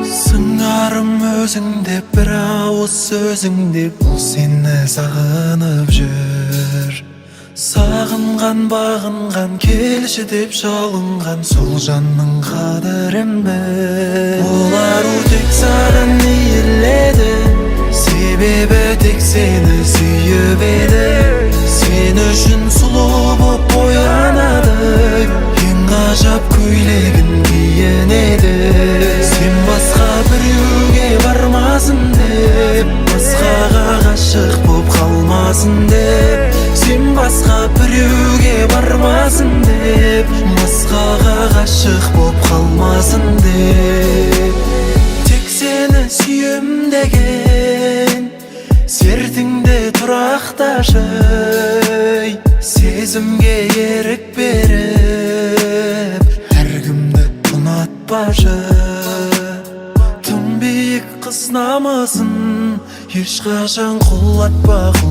Сыңарым өзіңде, бір ауыз сөзіңде, бұл сені сағынып жүр. Сағынған, бағынған, келші деп жалынған сол жанның қадірін біл. Олар тек саған иіледі, себебі тек сені сүйіп еді. Сен үшін сұлу боп боянады, ең ғажап көйлегін киінеді. Сен басқа біреуге бармасын деп, басқаға ғашық боп қалмасын деп. Сен басқа біреуге бармасын деп, басқаға ғашық боп қалмасын деп. Тек сені сүйем деген сертіңде тұрақташы, сезімге ерік беріп әркімді ұнатпашы. Тым биік қыз намысын ешқашан құлатпашы.